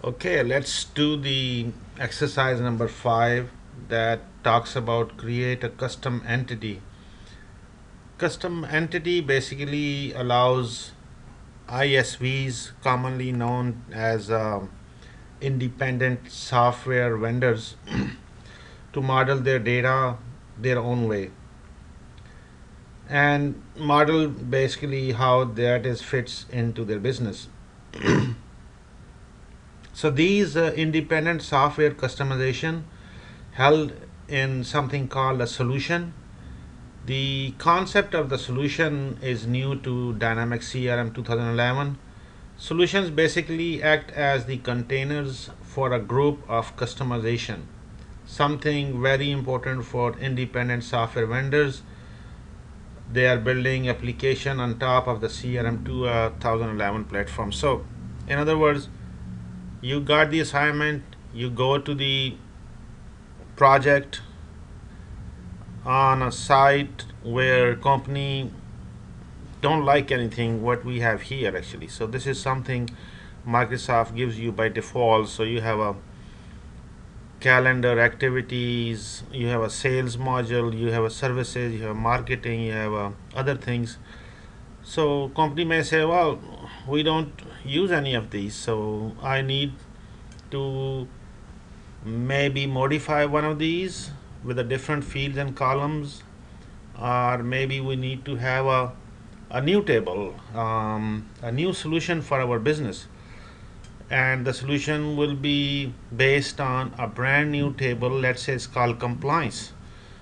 Okay, let's do the exercise number 5 that talks about create a custom entity. Custom entity basically allows ISVs, commonly known as independent software vendors, to model their data their own way and model basically how that is fits into their business. So these independent software customization held in something called a solution. The concept of the solution is new to Dynamics CRM 2011. Solutions basically act as the containers for a group of customization, something very important for independent software vendors. They are building application on top of the CRM 2011 platform. So, in other words, you got the assignment, you go to the project on a site where company don't like anything what we have here actually. So this is something Microsoft gives you by default. So you have a calendar activities, you have a sales module, you have a services, you have marketing, you have other things. So company may say, well, we don't use any of these, so I need to maybe modify one of these with a different fields and columns, or maybe we need to have a new table, a new solution for our business, and the solution will be based on a brand new table. Let's say it's called compliance.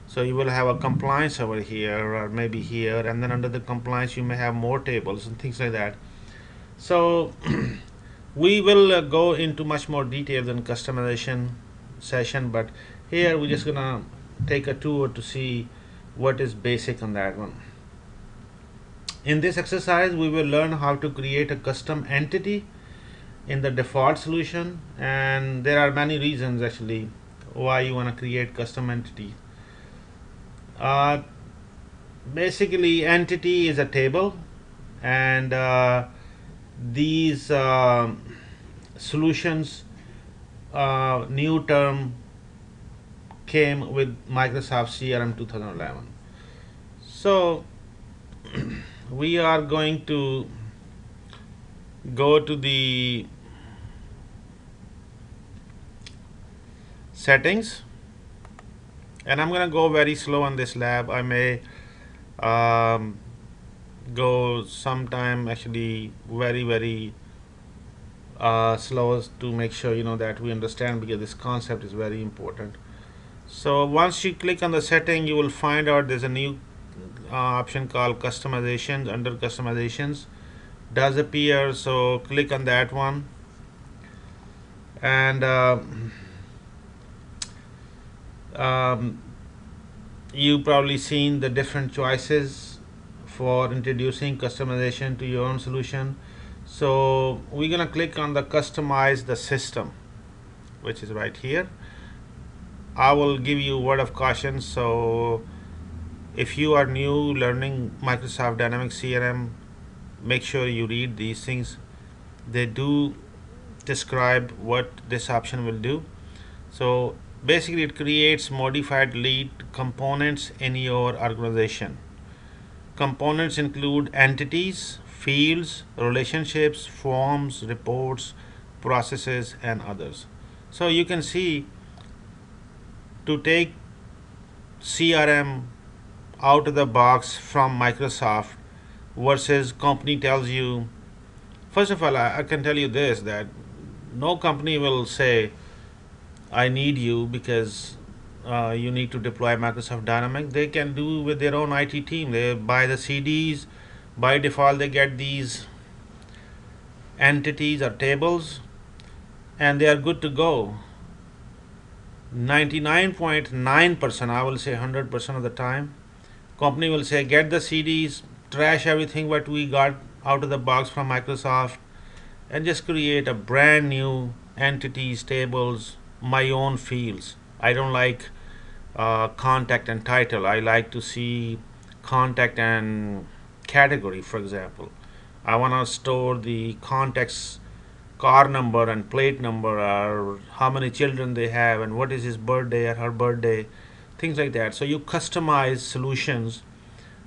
So you will have a compliance over here or maybe here, and then under the compliance you may have more tables and things like that. So we will go into much more detail than customization session, but here we're just gonna take a tour to see what is basic on that one. In this exercise we will learn how to create a custom entity in the default solution, and there are many reasons actually why you want to create custom entity. uh, Basically entity is a table, and these solutions new term came with Microsoft CRM 2011. So we are going to go to the settings, and I'm going to go very slow on this lab. I may um, go sometime actually very slow to make sure that we understand, because this concept is very important. So once you click on the setting, you will find out there's a new option called customizations. Under customizations does appear, so click on that one, and um, you probably seen the different choices for introducing customization to your own solution. So we're gonna click on the customize the system, which is right here. I will give you a word of caution. So if you are new learning Microsoft Dynamics CRM, make sure you read these things. They do describe what this option will do. So basically it creates modified delete components in your organization. Components include entities, fields, relationships, forms, reports, processes, and others. So you can see, to take CRM out of the box from Microsoft versus company tells you, first of all, I can tell you this, that no company will say I need you because you need to deploy Microsoft Dynamics. They can do with their own IT team. They buy the CDs. By default, they get these entities or tables, and they are good to go. 99.9%, I will say 100% of the time, company will say get the CDs, trash everything what we got out of the box from Microsoft, and just create a brand new entities, tables, my own fields. I don't like contact and title. I like to see contact and category, for example. I want to store the contacts car number and plate number, or how many children they have, and what is his birthday or her birthday, things like that. So you customize solutions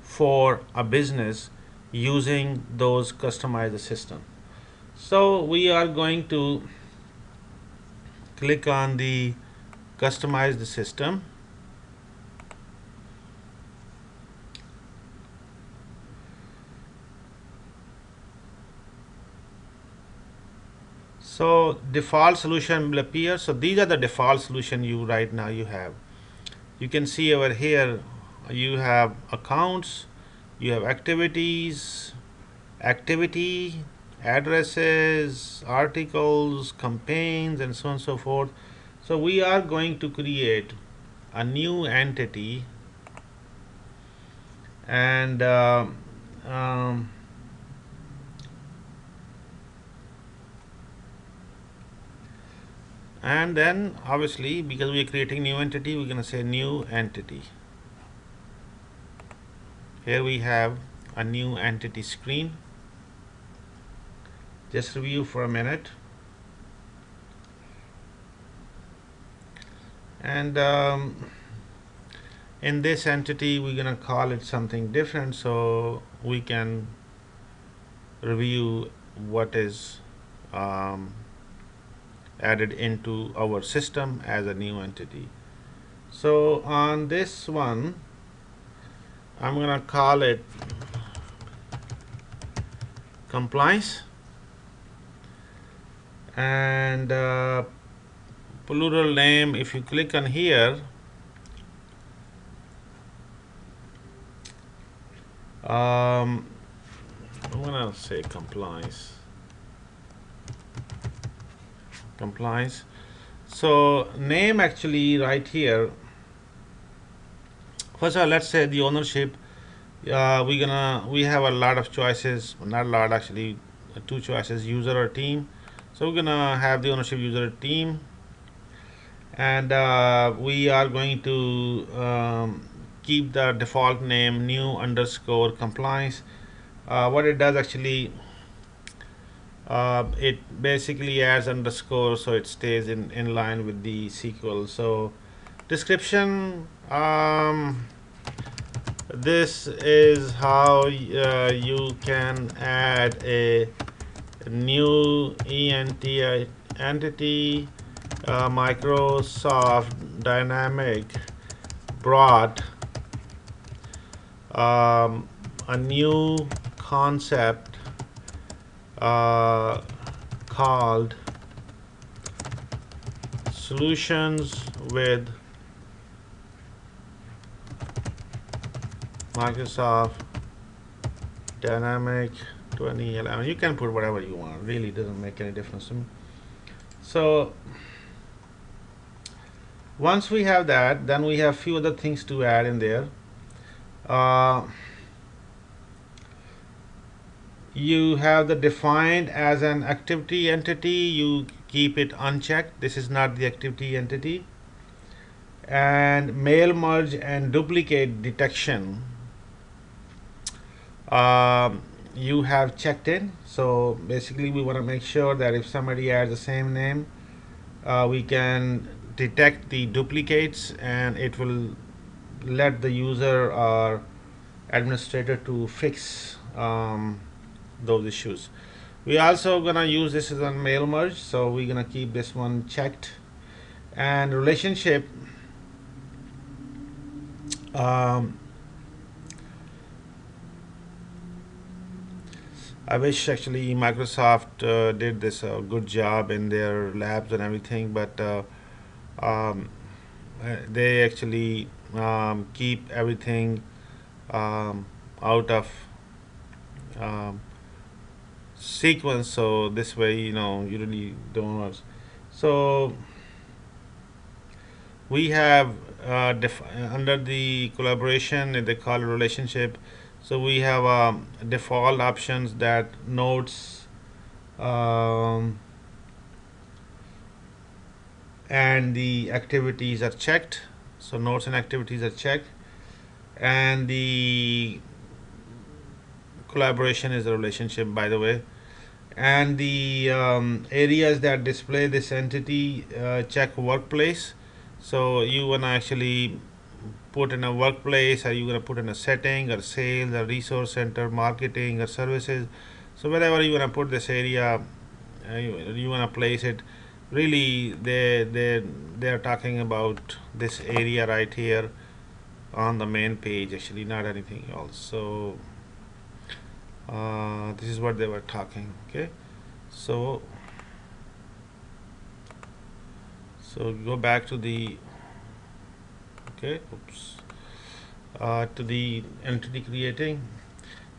for a business using those customized system. So we are going to click on the customize the system. So default solution will appear. So these are the default solution you right now you have. You can see over here you have accounts, you have activities, activity, addresses, articles, campaigns, and so on and so forth. So we are going to create a new entity, and um, and then obviously, because we are creating new entity, we're going to say new entity. Here we have a new entity screen. Just review for a minute. And in this entity we're going to call it something different, so we can review what is added into our system as a new entity. So on this one I'm going to call it compliance, and plural name, if you click on here, I'm gonna say compliance. So name, actually right here, first of all, let's say the ownership. We have a lot of choices, not a lot actually, two choices, user or team. So we're gonna have the ownership user or team, and we are going to keep the default name new underscore compliance. What it does actually, it basically adds underscore so it stays in line with the SQL. So description, this is how you can add a new entity. Microsoft Dynamic brought a new concept called solutions with Microsoft Dynamic 2011. You can put whatever you want, really doesn't make any difference to me. So once we have that, then we have few other things to add in there. You have the defined as an activity entity, you keep it unchecked, this is not the activity entity. And mail merge and duplicate detection, you have checked in. So basically we want to make sure that if somebody adds the same name, we can detect the duplicates, and it will let the user or administrator to fix those issues. We also gonna use this as a mail merge, so we're gonna keep this one checked. And relationship, I wish actually Microsoft did this a good job in their labs and everything, but they actually keep everything out of sequence, so this way you really don't want. So we have under the collaboration, they call it relationship. So we have default options that notes and the activities are checked. So notes and activities are checked, and the collaboration is a relationship, by the way. and the areas that display this entity, check workplace. So you want to actually put in a workplace, or you going to put in a setting, or sales, or resource center, marketing, or services. So wherever you want to put this area, you want to place it. Really, they are talking about this area right here on the main page, actually, not anything else. So this is what they were talking. Okay, so go back to the, okay, oops, to the entity creating,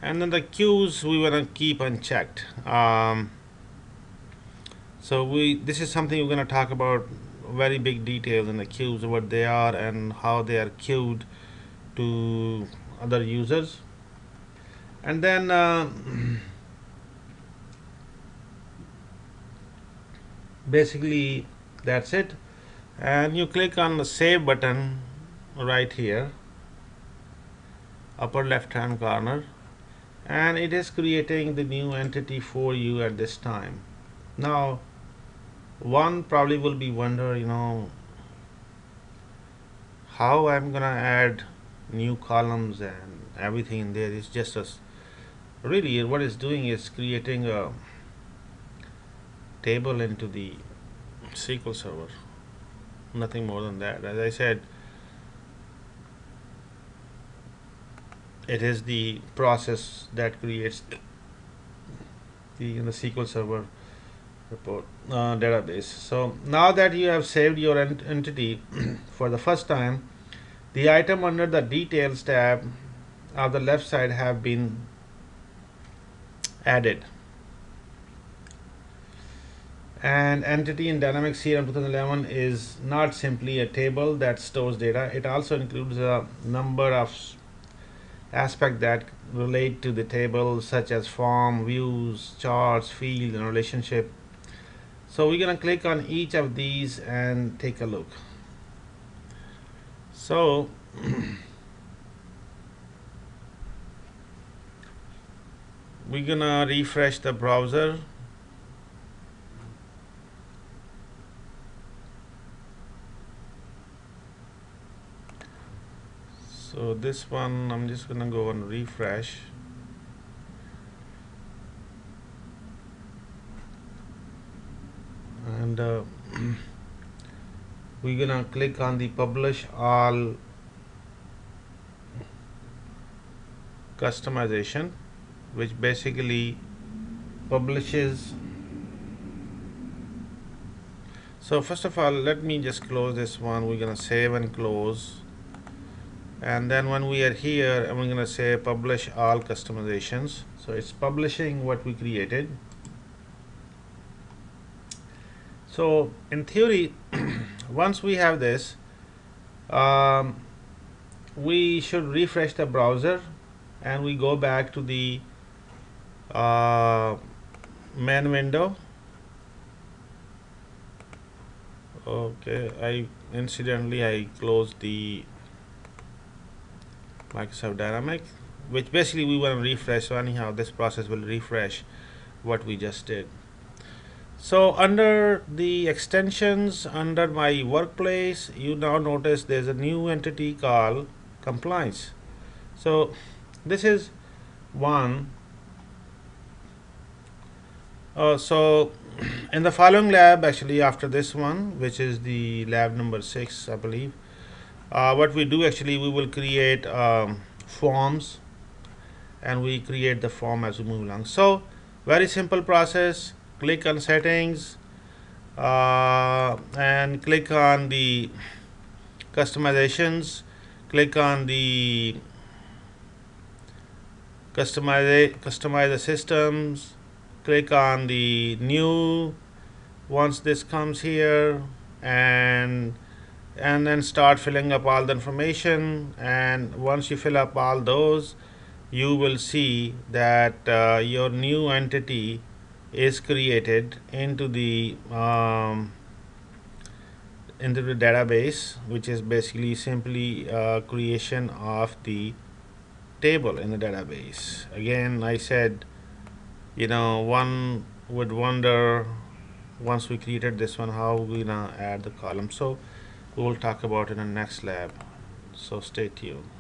and then the queues we want to keep unchecked. So this is something we're going to talk about very big details in the queues, what they are and how they are queued to other users. And then basically that's it. And you click on the save button right here, upper left hand corner, and it is creating the new entity for you at this time. Now one probably will be wonder, how I'm gonna add new columns and everything in there. Is just a really what it's doing is creating a table into the SQL Server, nothing more than that. As I said, it is the process that creates the SQL Server report database. So now that you have saved your entity for the first time, the item under the details tab of the left side have been added. And entity in Dynamics CRM 2011 is not simply a table that stores data. It also includes a number of aspects that relate to the table, such as form, views, charts, fields, and relationship. So we're going to click on each of these and take a look. So we're going to refresh the browser. So this one, I'm just going to go and refresh. And we're gonna click on the publish all customization, which basically publishes. So first of all, let me just close this one. We're gonna save and close, and then when we are here, and we're gonna say publish all customizations. So it's publishing what we created. So in theory, once we have this, we should refresh the browser, and we go back to the main window. Okay, I closed the Microsoft Dynamic, which basically we want to refresh. So anyhow, this process will refresh what we just did. So under the extensions, under my workplace, you now notice there's a new entity called compliance. So this is one. So in the following lab, actually after this one, which is the lab number 6, I believe, what we do actually, we will create forms, and we create the form as we move along. So very simple process. Click on settings, and click on the customizations, click on the customize the systems, click on the new. Once this comes here, and then start filling up all the information, and once you fill up all those, you will see that your new entity is created into the database, which is basically simply creation of the table in the database. Again, I said, one would wonder once we created this one how we gonna add the column. So we will talk about in the next lab. So stay tuned.